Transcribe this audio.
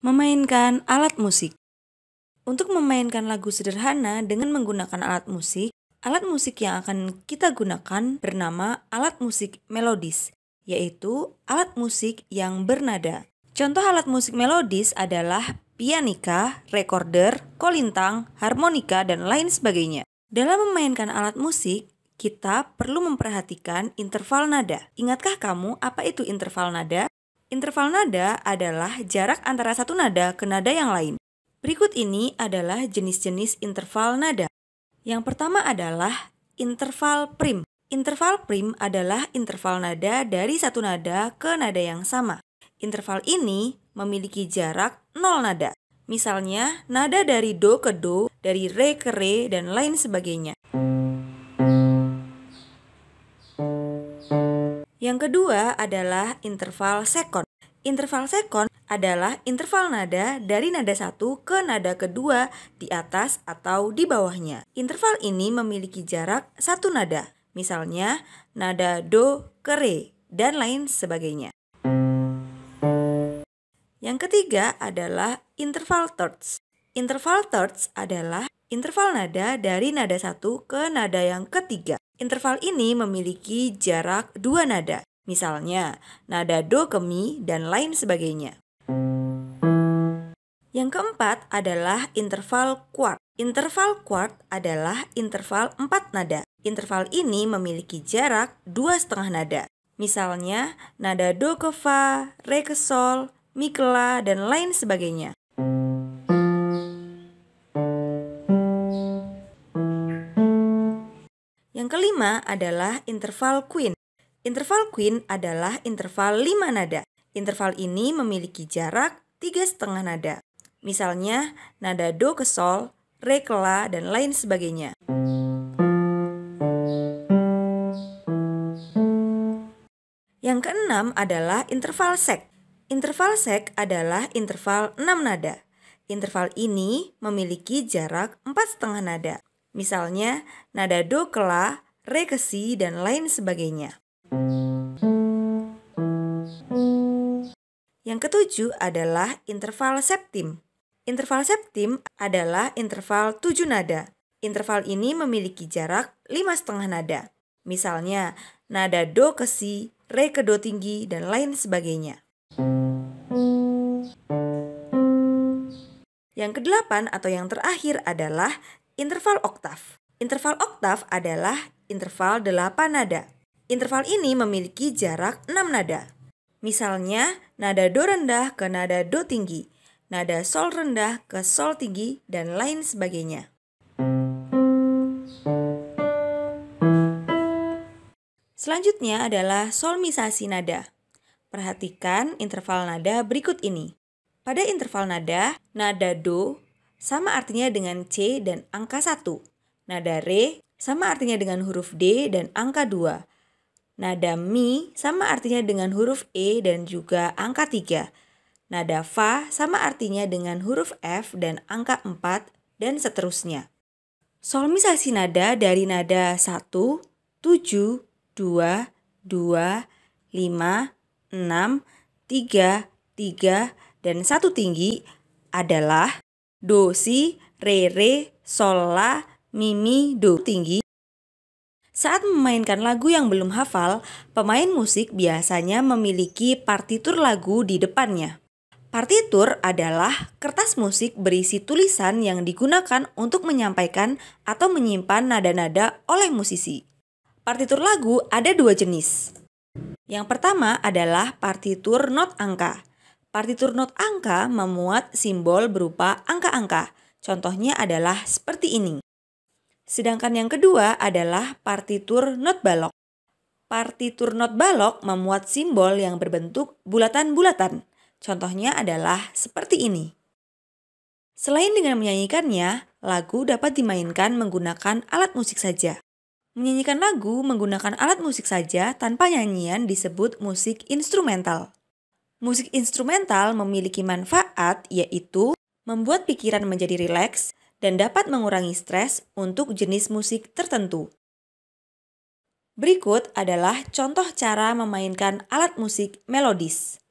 Memainkan alat musik. Untuk memainkan lagu sederhana dengan menggunakan alat musik yang akan kita gunakan bernama alat musik melodis, yaitu alat musik yang bernada. Contoh alat musik melodis adalah pianika, recorder, kolintang, harmonika, dan lain sebagainya. Dalam memainkan alat musik, kita perlu memperhatikan interval nada. Ingatkah kamu apa itu interval nada? Interval nada adalah jarak antara satu nada ke nada yang lain. Berikut ini adalah jenis-jenis interval nada. Yang pertama adalah interval prim. Interval prim adalah interval nada dari satu nada ke nada yang sama. Interval ini memiliki jarak 0 nada. Misalnya, nada dari do ke do, dari re ke re, dan lain sebagainya. Yang kedua adalah interval sekon. Interval sekon adalah interval nada dari nada satu ke nada kedua di atas atau di bawahnya. Interval ini memiliki jarak satu nada, misalnya nada do ke re, dan lain sebagainya. Yang ketiga adalah interval thirds. Interval thirds adalah interval nada dari nada satu ke nada yang ketiga. Interval ini memiliki jarak dua nada, misalnya nada do ke mi dan lain sebagainya. Yang keempat adalah interval quart. Interval quart adalah interval 4 nada. Interval ini memiliki jarak 2,5 nada. Misalnya nada do ke fa, re ke sol, mi ke la, dan lain sebagainya. Yang kelima adalah interval quint. Interval quint adalah interval 5 nada. Interval ini memiliki jarak 3,5 nada. Misalnya nada do ke sol, re ke la, dan lain sebagainya. Yang keenam adalah interval sek. Interval sek adalah interval 6 nada. Interval ini memiliki jarak 4,5 nada. Misalnya nada do ke la, re ke si, dan lain sebagainya. Yang ketujuh adalah interval septim. Interval septim adalah interval 7 nada. Interval ini memiliki jarak 5,5 nada. Misalnya nada do ke si, re ke do tinggi, dan lain sebagainya. Yang kedelapan atau yang terakhir adalah interval oktav. Interval oktav adalah interval 8 nada. Interval ini memiliki jarak 6 nada. Misalnya nada do rendah ke nada do tinggi, nada sol rendah ke sol tinggi, dan lain sebagainya. Selanjutnya adalah solmisasi nada. Perhatikan interval nada berikut ini. Pada interval nada do sama artinya dengan C dan angka 1. Nada re sama artinya dengan huruf D dan angka 2. Nada mi sama artinya dengan huruf E dan juga angka 3. Nada fa sama artinya dengan huruf F dan angka 4, dan seterusnya. Solmisasi nada dari nada 1, 7, 2, 2, 5, 6, 3, 3, dan 1 tinggi adalah do, si, re, sol, la, mi, do tinggi. Saat memainkan lagu yang belum hafal, pemain musik biasanya memiliki partitur lagu di depannya. Partitur adalah kertas musik berisi tulisan yang digunakan untuk menyampaikan atau menyimpan nada-nada oleh musisi. Partitur lagu ada dua jenis. Yang pertama adalah partitur not angka. Partitur not angka memuat simbol berupa angka-angka. Contohnya adalah seperti ini. Sedangkan yang kedua adalah partitur not balok. Partitur not balok memuat simbol yang berbentuk bulatan-bulatan. Contohnya adalah seperti ini. Selain dengan menyanyikannya, lagu dapat dimainkan menggunakan alat musik saja. Menyanyikan lagu menggunakan alat musik saja tanpa nyanyian disebut musik instrumental. Musik instrumental memiliki manfaat yaitu membuat pikiran menjadi rileks dan dapat mengurangi stres untuk jenis musik tertentu. Berikut adalah contoh cara memainkan alat musik melodis.